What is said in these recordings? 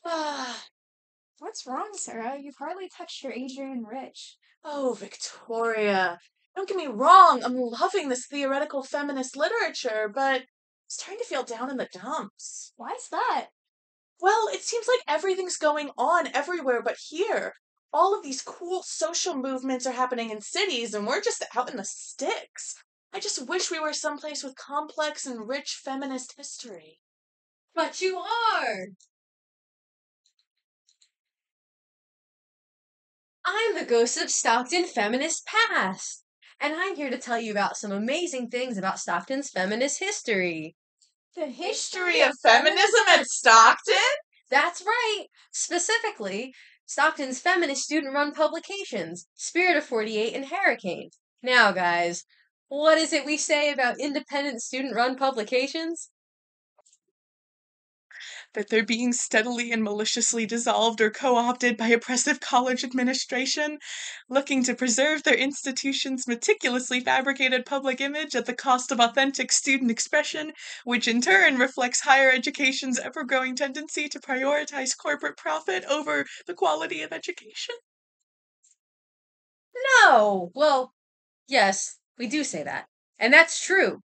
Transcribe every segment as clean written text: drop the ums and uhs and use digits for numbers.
Ah, what's wrong, Sarah? You've hardly touched your Adrian Rich. Oh, Victoria. Don't get me wrong, I'm loving this theoretical feminist literature, but I'm starting to feel down in the dumps. Why's that? Well, it seems like everything's going on everywhere but here. All of these cool social movements are happening in cities, and we're just out in the sticks. I just wish we were someplace with complex and rich feminist history. But you are! I'm the ghost of Stockton Feminist Past, and I'm here to tell you about some amazing things about Stockton's feminist history. The History of feminism at Stockton? That's right! Specifically, Stockton's feminist student-run publications, Spirit of 48 and Heracane. Now, guys, what is it we say about independent student-run publications? That they're being steadily and maliciously dissolved or co-opted by oppressive college administration, looking to preserve their institution's meticulously fabricated public image at the cost of authentic student expression, which in turn reflects higher education's ever-growing tendency to prioritize corporate profit over the quality of education. No! Well, yes, we do say that. And that's true.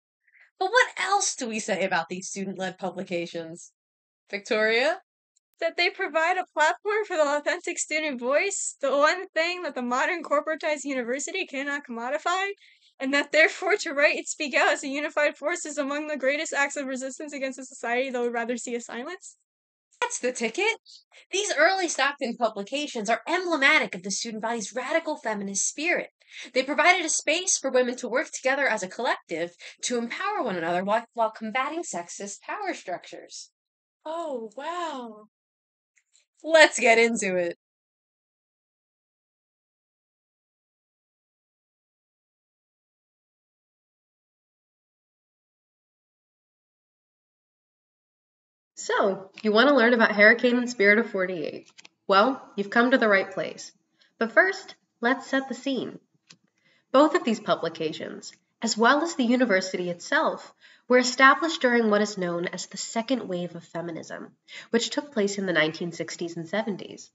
But what else do we say about these student-led publications? Victoria? That they provide a platform for the authentic student voice, the one thing that the modern corporatized university cannot commodify, and that therefore to write and speak out as a unified force is among the greatest acts of resistance against a society that would rather see a silence. That's the ticket. These early Stockton publications are emblematic of the student body's radical feminist spirit. They provided a space for women to work together as a collective to empower one another while combating sexist power structures. Oh, wow. Let's get into it. So, you want to learn about Heracane and Spirit of 48? Well, you've come to the right place. But first, let's set the scene. Both of these publications, as well as the university itself, were established during what is known as the second wave of feminism, which took place in the 1960s and 70s.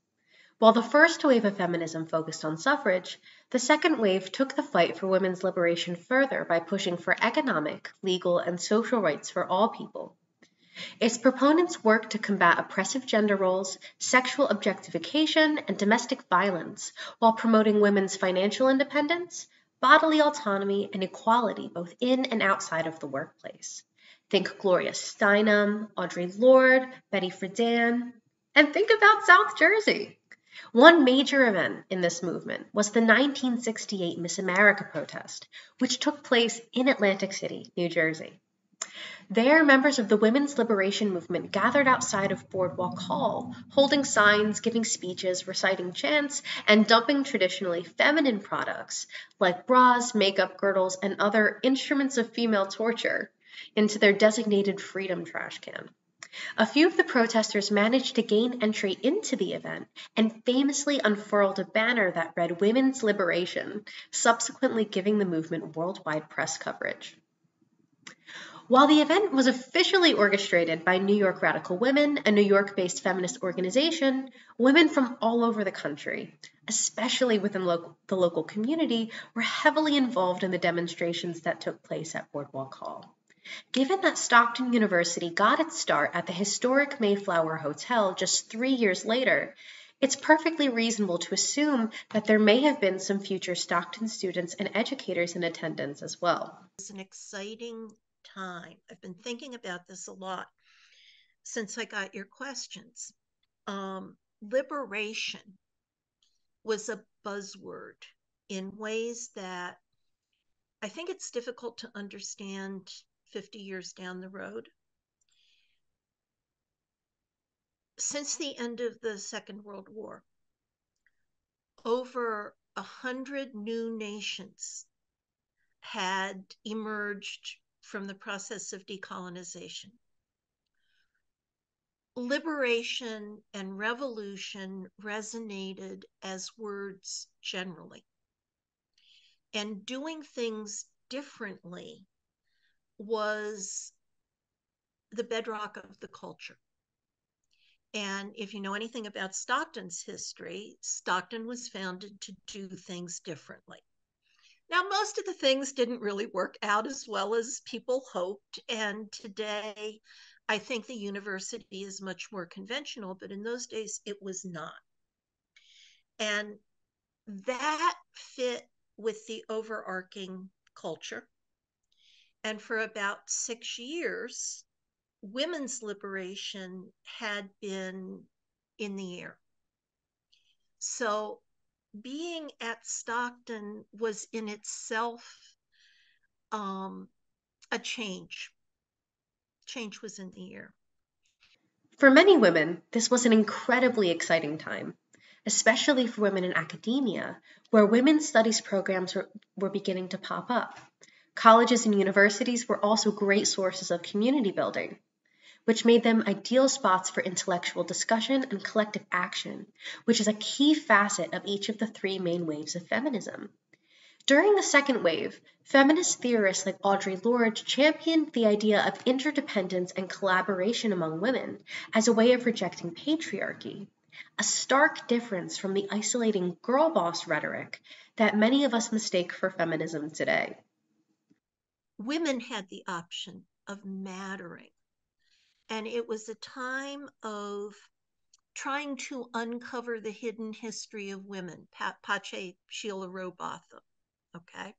While the first wave of feminism focused on suffrage, the second wave took the fight for women's liberation further by pushing for economic, legal, and social rights for all people. Its proponents worked to combat oppressive gender roles, sexual objectification, and domestic violence, while promoting women's financial independence, bodily autonomy, and equality both in and outside of the workplace. Think Gloria Steinem, Audre Lorde, Betty Friedan, and think about South Jersey. One major event in this movement was the 1968 Miss America protest, which took place in Atlantic City, New Jersey. There, members of the women's liberation movement gathered outside of Boardwalk Hall, holding signs, giving speeches, reciting chants, and dumping traditionally feminine products like bras, makeup, girdles, and other instruments of female torture into their designated freedom trash can. A few of the protesters managed to gain entry into the event and famously unfurled a banner that read Women's Liberation, subsequently giving the movement worldwide press coverage. While the event was officially orchestrated by New York Radical Women, a New York-based feminist organization, women from all over the country, especially within the local community, were heavily involved in the demonstrations that took place at Boardwalk Hall. Given that Stockton University got its start at the historic Mayflower Hotel just 3 years later, it's perfectly reasonable to assume that there may have been some future Stockton students and educators in attendance as well. It's an exciting time. I've been thinking about this a lot since I got your questions. Liberation was a buzzword in ways that I think it's difficult to understand 50 years down the road. Since the end of the Second World War, over 100 new nations had emerged from the process of decolonization. Liberation and revolution resonated as words generally. And doing things differently was the bedrock of the culture. And if you know anything about Stockton's history, Stockton was founded to do things differently. Now, most of the things didn't really work out as well as people hoped. And today, I think the university is much more conventional, but in those days, it was not. And that fit with the overarching culture. And for about 6 years, women's liberation had been in the air. So being at Stockton was in itself a change. Change was in the air. For many women, this was an incredibly exciting time, especially for women in academia, where women's studies programs were beginning to pop up. Colleges and universities were also great sources of community building, which made them ideal spots for intellectual discussion and collective action, which is a key facet of each of the three main waves of feminism. During the second wave, feminist theorists like Audre Lorde championed the idea of interdependence and collaboration among women as a way of rejecting patriarchy, a stark difference from the isolating girl boss rhetoric that many of us mistake for feminism today. Women had the option of mattering, and it was a time of trying to uncover the hidden history of women. Pache Sheila Robotham, okay,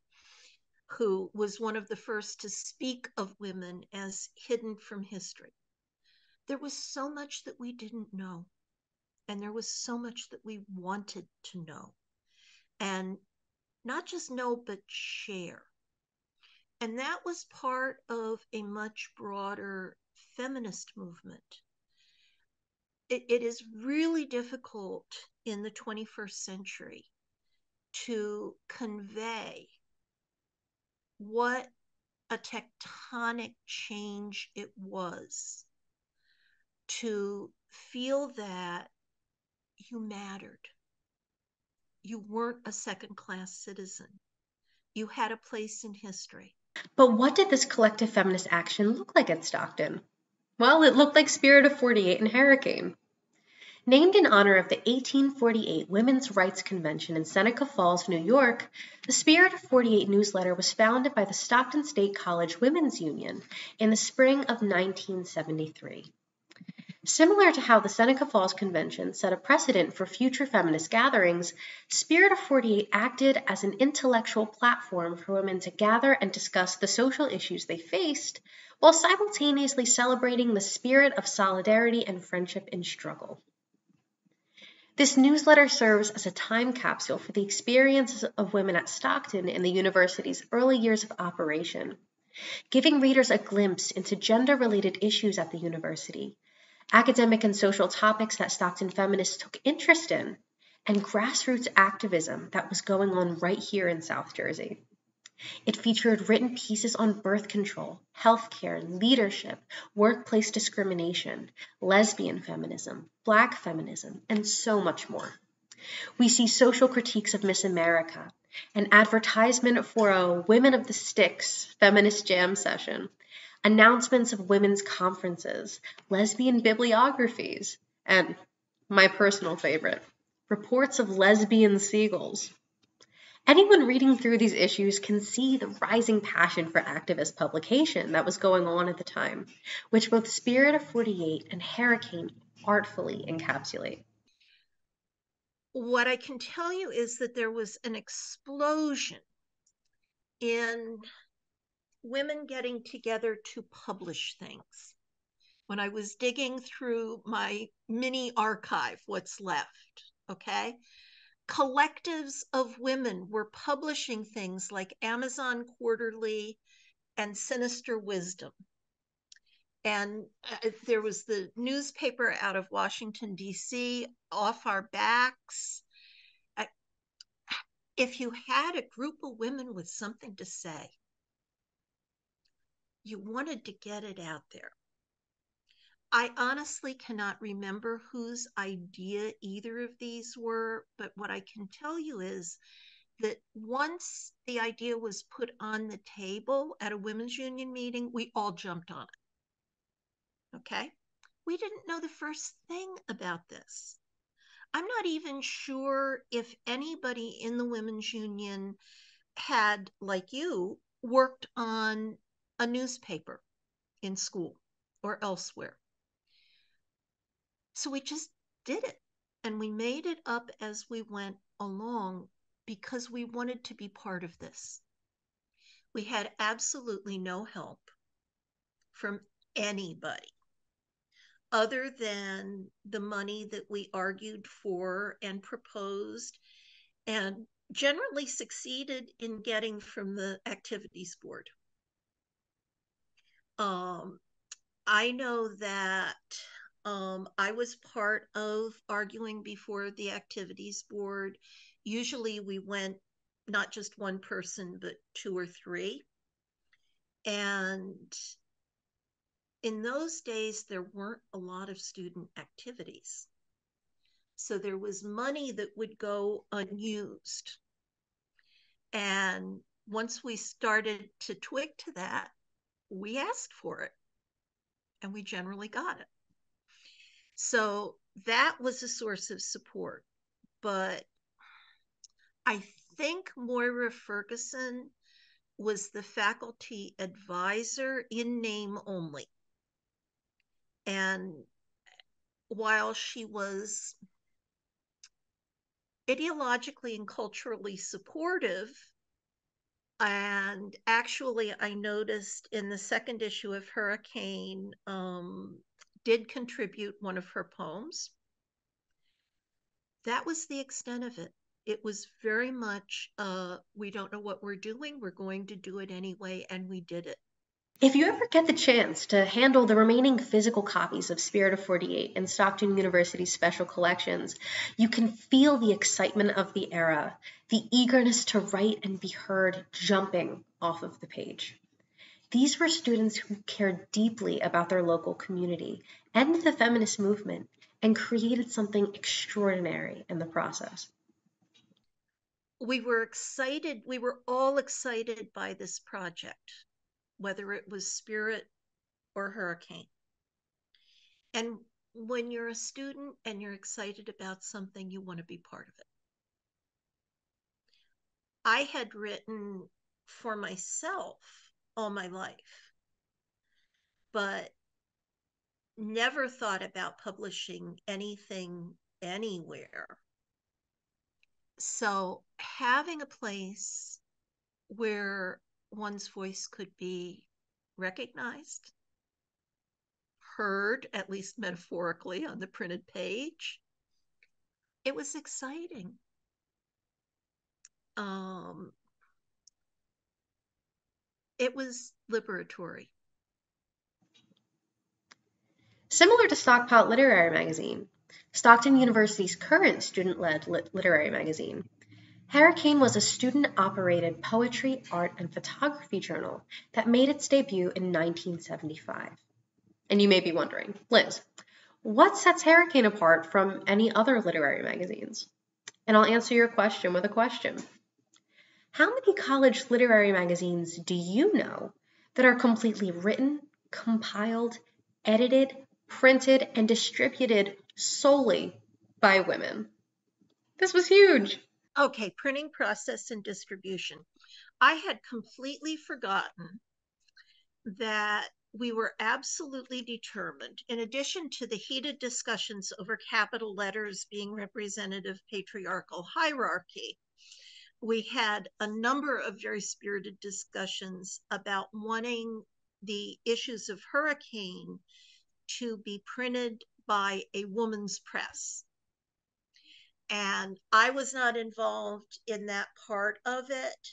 who was one of the first to speak of women as hidden from history. There was so much that we didn't know, and there was so much that we wanted to know, and not just know, but share. And that was part of a much broader feminist movement. It is really difficult in the 21st century to convey what a tectonic change it was to feel that you mattered. You weren't a second-class citizen. You had a place in history. But what did this collective feminist action look like at Stockton? Well, it looked like Spirit of 48 and Heracane. Named in honor of the 1848 Women's Rights Convention in Seneca Falls, New York, the Spirit of 48 newsletter was founded by the Stockton State College Women's Union in the spring of 1973. Similar to how the Seneca Falls Convention set a precedent for future feminist gatherings, Spirit of 48 acted as an intellectual platform for women to gather and discuss the social issues they faced, while simultaneously celebrating the spirit of solidarity and friendship in struggle. This newsletter serves as a time capsule for the experiences of women at Stockton in the university's early years of operation, giving readers a glimpse into gender-related issues at the university, academic and social topics that Stockton feminists took interest in, and grassroots activism that was going on right here in South Jersey. It featured written pieces on birth control, healthcare, leadership, workplace discrimination, lesbian feminism, Black feminism, and so much more. We see social critiques of Miss America, an advertisement for a Women of the Sticks feminist jam session, announcements of women's conferences, lesbian bibliographies, and my personal favorite, reports of lesbian seagulls. Anyone reading through these issues can see the rising passion for activist publication that was going on at the time, which both Spirit of 48 and Heracane artfully encapsulate. What I can tell you is that there was an explosion in women getting together to publish things. When I was digging through my mini archive, what's left, okay? Collectives of women were publishing things like Amazon Quarterly and Sinister Wisdom. And there was the newspaper out of Washington, D.C., Off Our Backs. If you had a group of women with something to say, you wanted to get it out there. I honestly cannot remember whose idea either of these were, but what I can tell you is that once the idea was put on the table at a women's union meeting, we all jumped on it. Okay? We didn't know the first thing about this. I'm not even sure if anybody in the Women's Union had, like you, worked on a newspaper in school or elsewhere. So we just did it, and we made it up as we went along because we wanted to be part of this. We had absolutely no help from anybody other than the money that we argued for and proposed and generally succeeded in getting from the activities board. I know that I was part of arguing before the activities board. Usually we went not just one person, but two or three. And in those days, there weren't a lot of student activities. So there was money that would go unused. And once we started to twig to that, we asked for it, and we generally got it. So that was a source of support. But I think Moira Ferguson was the faculty advisor in name only. And while she was ideologically and culturally supportive, and actually I noticed in the second issue of Heracane, did contribute one of her poems. That was the extent of it. It was very much, we don't know what we're doing, we're going to do it anyway, and we did it. If you ever get the chance to handle the remaining physical copies of Spirit of 48 in Stockton University's special collections, you can feel the excitement of the era, the eagerness to write and be heard jumping off of the page. These were students who cared deeply about their local community and the feminist movement and created something extraordinary in the process. We were excited, we were all excited by this project, whether it was Spirit or Heracane. And when you're a student and you're excited about something, you want to be part of it. I had written for myself all my life, but never thought about publishing anything anywhere. So having a place where one's voice could be recognized, heard, at least metaphorically, on the printed page, it was exciting. It was liberatory. Similar to Stockpot Literary Magazine, Stockton University's current student-led literary magazine, Heracane was a student-operated poetry, art, and photography journal that made its debut in 1975. And you may be wondering, Liz, what sets Heracane apart from any other literary magazines? And I'll answer your question with a question. How many college literary magazines do you know that are completely written, compiled, edited, printed, and distributed solely by women? This was huge. Okay, printing process and distribution. I had completely forgotten that we were absolutely determined, in addition to the heated discussions over capital letters being representative patriarchal hierarchy, we had a number of very spirited discussions about wanting the issues of Heracane to be printed by a woman's press. And I was not involved in that part of it.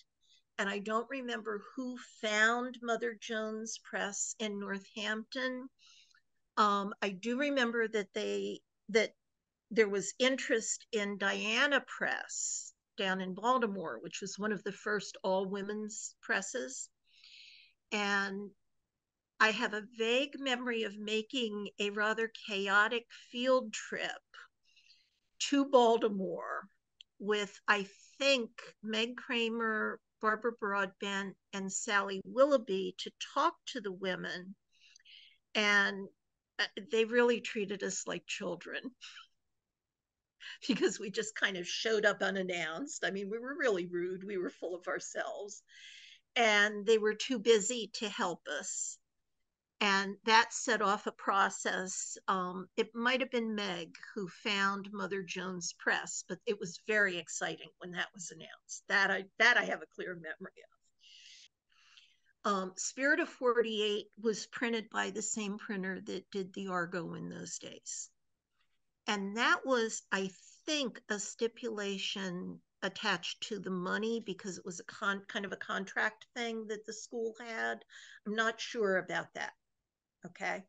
And I don't remember who found Mother Jones Press in Northampton. I do remember that there was interest in Diana Press down in Baltimore, which was one of the first all-women's presses. And I have a vague memory of making a rather chaotic field trip to Baltimore with, I think, Meg Kramer, Barbara Broadbent, and Sally Willoughby to talk to the women. And they really treated us like children because we just kind of showed up unannounced. I mean, we were really rude. We were full of ourselves, and they were too busy to help us. And that set off a process. It might have been Meg who found Mother Jones Press, but it was very exciting when that was announced. That I have a clear memory of. Spirit of 48 was printed by the same printer that did the Argo in those days. And that was, I think, a stipulation attached to the money because it was a kind of a contract thing that the school had. I'm not sure about that. Okay.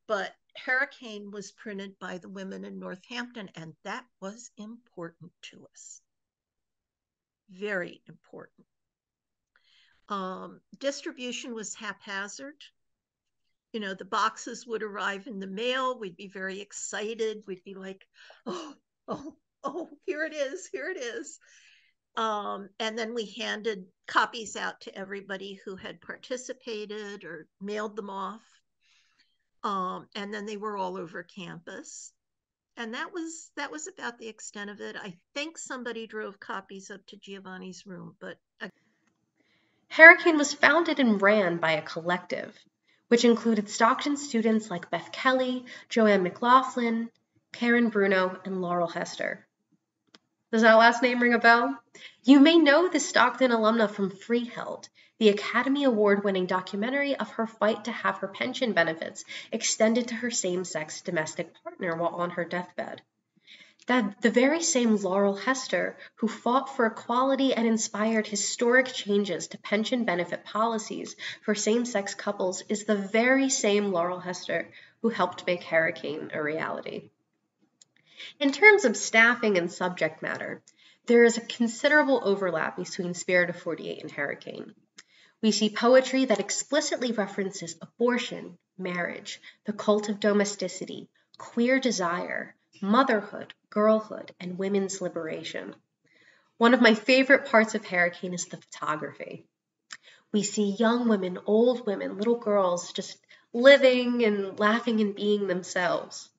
But Heracane was printed by the women in Northampton, and that was important to us. Very important. Distribution was haphazard. You know, the boxes would arrive in the mail. We'd be very excited. We'd be like, oh, here it is, here it is. And then we handed copies out to everybody who had participated or mailed them off. And then they were all over campus. And that was about the extent of it. I think somebody drove copies up to Giovanni's room, but Heracane was founded and ran by a collective, which included Stockton students like Beth Kelly, Joanne McLaughlin, Karen Bruno, and Laurel Hester. Does that last name ring a bell? You may know the Stockton alumna from Freeheld, the Academy Award-winning documentary of her fight to have her pension benefits extended to her same-sex domestic partner while on her deathbed. That the very same Laurel Hester who fought for equality and inspired historic changes to pension benefit policies for same-sex couples is the very same Laurel Hester who helped make Heracane a reality. In terms of staffing and subject matter, there is a considerable overlap between Spirit of 48 and Heracane. We see poetry that explicitly references abortion, marriage, the cult of domesticity, queer desire, motherhood, girlhood, and women's liberation. One of my favorite parts of Heracane is the photography. We see young women, old women, little girls just living and laughing and being themselves.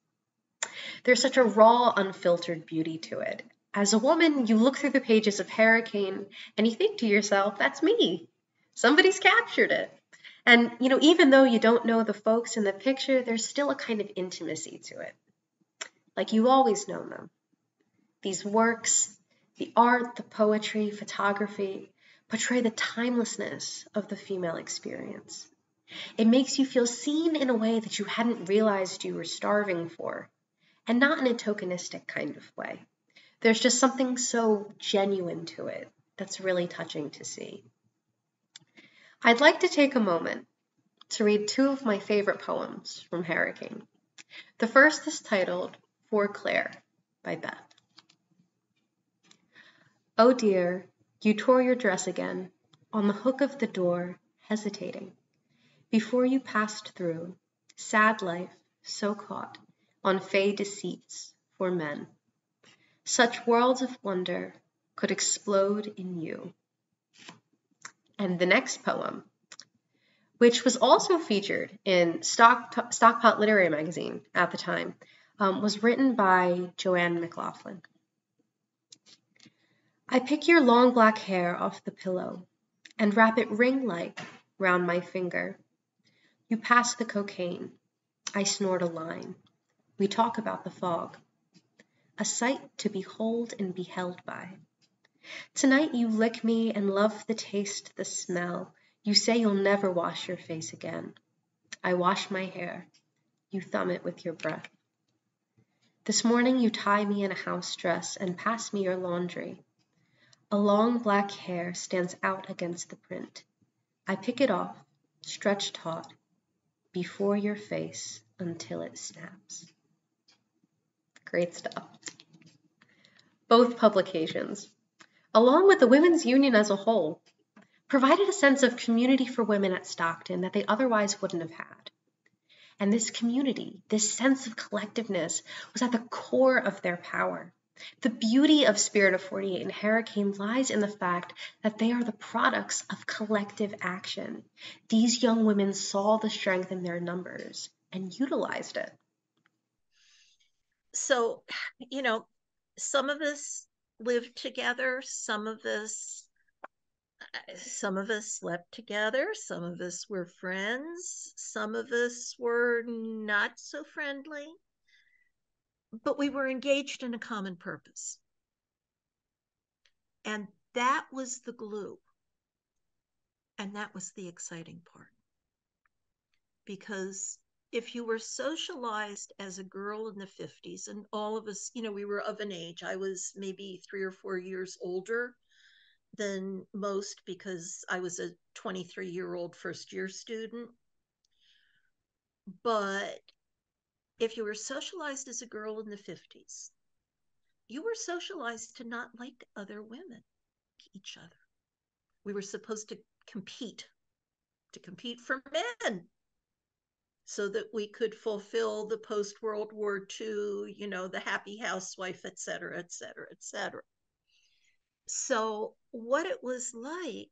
There's such a raw, unfiltered beauty to it. As a woman, you look through the pages of Heracane and you think to yourself, that's me. Somebody's captured it. And, even though you don't know the folks in the picture, there's still a kind of intimacy to it. Like you always know them. These works, the art, the poetry, photography, portray the timelessness of the female experience. It makes you feel seen in a way that you hadn't realized you were starving for, and not in a tokenistic kind of way. There's just something so genuine to it that's really touching to see. I'd like to take a moment to read two of my favorite poems from Heracane. The first is titled For Claire by Beth. Oh dear, you tore your dress again, on the hook of the door, hesitating. Before you passed through, sad life, so caught on fey deceits for men. Such worlds of wonder could explode in you. And the next poem, which was also featured in Stockpot Literary Magazine at the time, was written by Joanne McLaughlin. I pick your long black hair off the pillow and wrap it ring-like round my finger. You pass the cocaine. I snort a line. We talk about the fog. A sight to behold and be held by. Tonight you lick me and love the taste, the smell. You say you'll never wash your face again. I wash my hair. You thumb it with your breath. This morning you tie me in a house dress and pass me your laundry. A long black hair stands out against the print. I pick it off, stretch taut, before your face until it snaps. Great stuff. Both publications, along with the Women's Union as a whole, provided a sense of community for women at Stockton that they otherwise wouldn't have had. And this community, this sense of collectiveness, was at the core of their power. The beauty of Spirit of 48 and Heracane lies in the fact that they are the products of collective action. These young women saw the strength in their numbers and utilized it. So, some of us lived together, some of us slept together, some of us were friends, some of us were not so friendly, but we were engaged in a common purpose. And that was the glue. And that was the exciting part. Because if you were socialized as a girl in the 50s, and all of us, we were of an age, I was maybe 3 or 4 years older than most because I was a 23-year-old first-year student. But if you were socialized as a girl in the 50s, you were socialized to not like other women, each other. We were supposed to compete for men so that we could fulfill the post-World War II, the happy housewife, et cetera, et cetera, et cetera. So what it was like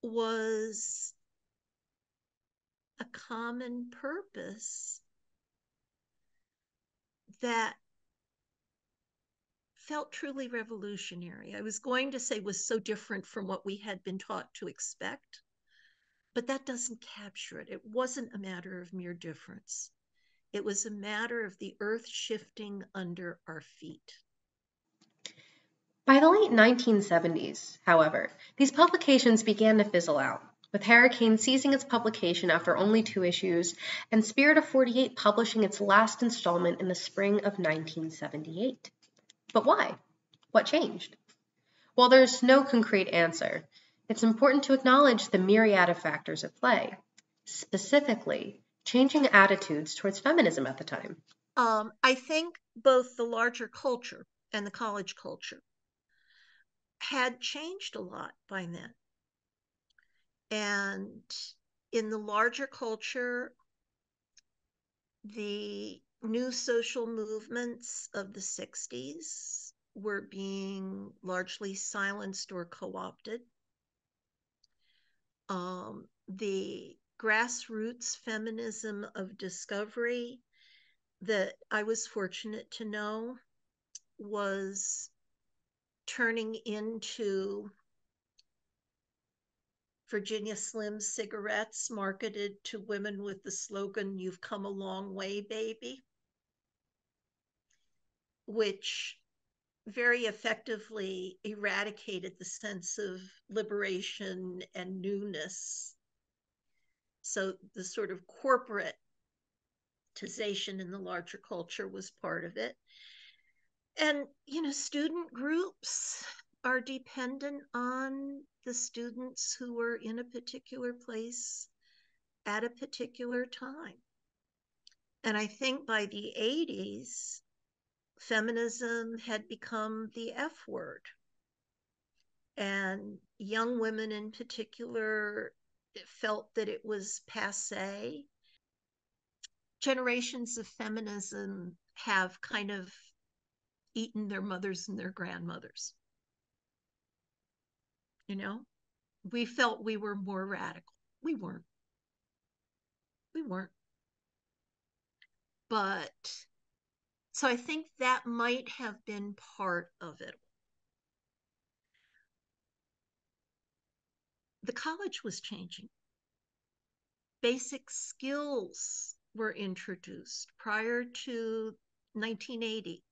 was a common purpose that felt truly revolutionary. I was going to say was so different from what we had been taught to expect, but that doesn't capture it. It wasn't a matter of mere difference. It was a matter of the earth shifting under our feet. By the late 1970s, however, these publications began to fizzle out, with Heracane ceasing its publication after only 2 issues, and Spirit of 48 publishing its last installment in the spring of 1978. But why? What changed? While there's no concrete answer, it's important to acknowledge the myriad of factors at play, specifically changing attitudes towards feminism at the time. I think both the larger culture and the college culture had changed a lot by then. And in the larger culture, the new social movements of the 60s were being largely silenced or co-opted. The grassroots feminism of discovery that I was fortunate to know was turning into Virginia Slim cigarettes marketed to women with the slogan, "You've come a long way, baby," which very effectively eradicated the sense of liberation and newness. So the sort of corporatization in the larger culture was part of it. And, student groups are dependent on the students who were in a particular place at a particular time. And I think by the 80s, feminism had become the F word. And young women in particular felt that it was passé. Generations of feminism have kind of eaten their mothers and their grandmothers. We felt we were more radical. We weren't. But so I think that might have been part of it. The college was changing. Basic skills were introduced prior to 1980.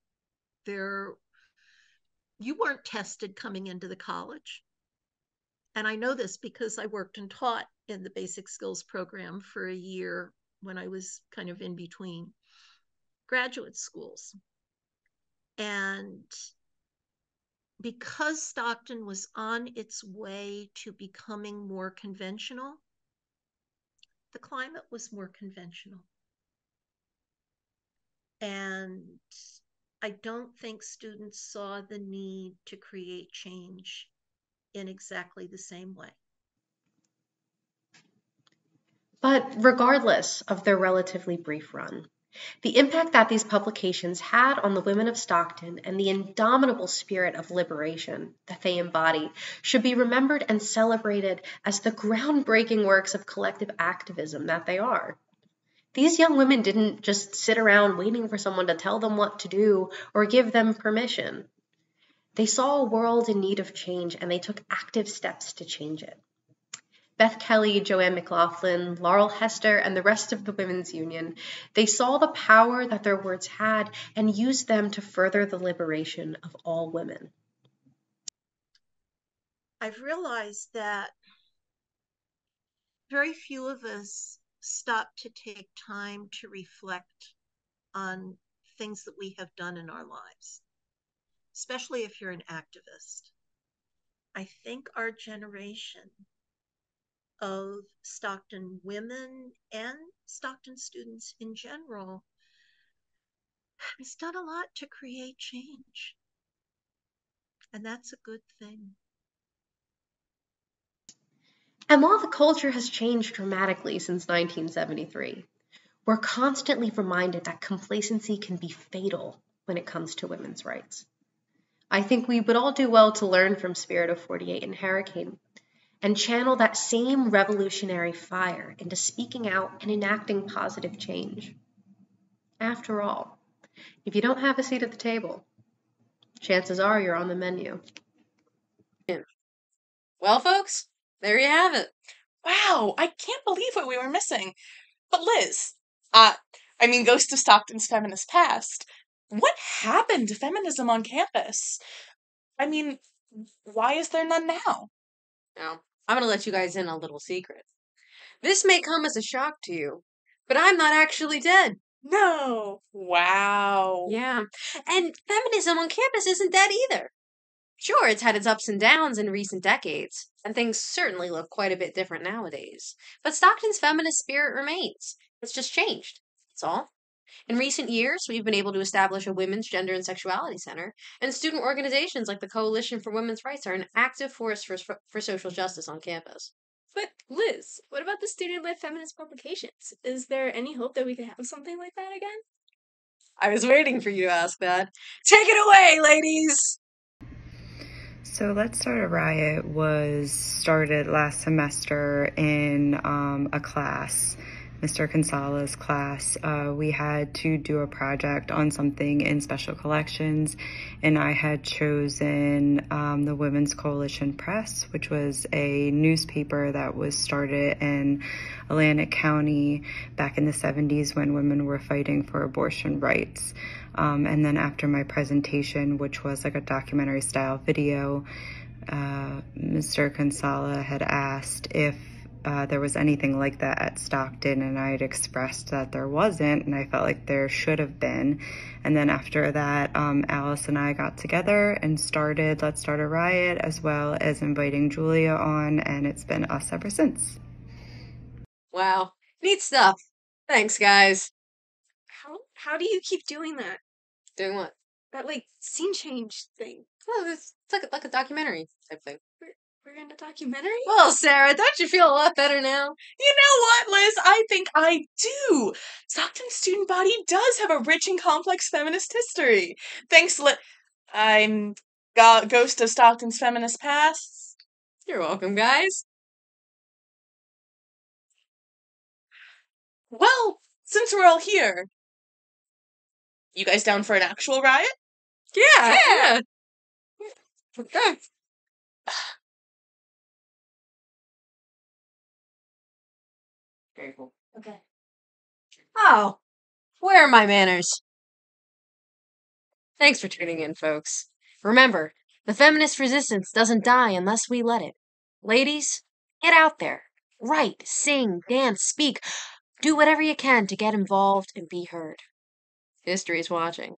You weren't tested coming into the college. And I know this because I worked and taught in the basic skills program for a year when I was kind of in between graduate schools. And because Stockton was on its way to becoming more conventional, the climate was more conventional. And I don't think students saw the need to create change in exactly the same way. But regardless of their relatively brief run, the impact that these publications had on the women of Stockton and the indomitable spirit of liberation that they embody should be remembered and celebrated as the groundbreaking works of collective activism that they are. These young women didn't just sit around waiting for someone to tell them what to do or give them permission. They saw a world in need of change, and they took active steps to change it. Beth Kelly, Joanne McLaughlin, Laurel Hester, and the rest of the Women's Union, they saw the power that their words had and used them to further the liberation of all women. I've realized that very few of us stop to take time to reflect on things that we have done in our lives, especially if you're an activist. I think our generation of Stockton women and Stockton students in general has done a lot to create change. And that's a good thing. And while the culture has changed dramatically since 1973, we're constantly reminded that complacency can be fatal when it comes to women's rights. I think we would all do well to learn from Spirit of 48 and Heracane and channel that same revolutionary fire into speaking out and enacting positive change. After all, if you don't have a seat at the table, chances are you're on the menu. Well, folks, there you have it. Wow, I can't believe what we were missing. But Liz, Ghost of Stockton's feminist past, what happened to feminism on campus? Why is there none now? Now, I'm going to let you guys in on a little secret. This may come as a shock to you, but I'm not actually dead. No. Wow. Yeah, and feminism on campus isn't dead either. Sure, it's had its ups and downs in recent decades, and things certainly look quite a bit different nowadays. But Stockton's feminist spirit remains. It's just changed. That's all. In recent years, we've been able to establish a women's gender and sexuality center, and student organizations like the Coalition for Women's Rights are an active force for social justice on campus. But Liz, what about the student-led feminist publications? Is there any hope that we could have something like that again? I was waiting for you to ask that. Take it away, ladies! So Let's Start a Riot was started last semester in a class, Mr. Consala's class. We had to do a project on something in special collections, and I had chosen the Women's Coalition Press, which was a newspaper that was started in Atlantic County back in the 70s when women were fighting for abortion rights. And then after my presentation, which was like a documentary style video, Mr. Consala had asked if there was anything like that at Stockton, and I had expressed that there wasn't, and I felt like there should have been. And then after that, Alice and I got together and started Let's Start a Riot, as well as inviting Julia on, and it's been us ever since. Wow, neat stuff. Thanks, guys. How do you keep doing that? Doing what? That scene change thing. Oh, it's like a documentary type thing. We're in a documentary? Well, Sarah, don't you feel a lot better now? You know what, Liz? I think I do. Stockton's student body does have a rich and complex feminist history. Thanks, I'm Ghost of Stockton's feminist past. You're welcome, guys. Well, since we're all here, you guys down for an actual riot? Yeah. Okay. Very cool. Okay. Oh, where are my manners? Thanks for tuning in, folks. Remember, the feminist resistance doesn't die unless we let it. Ladies, get out there. Write, sing, dance, speak. Do whatever you can to get involved and be heard. History's watching.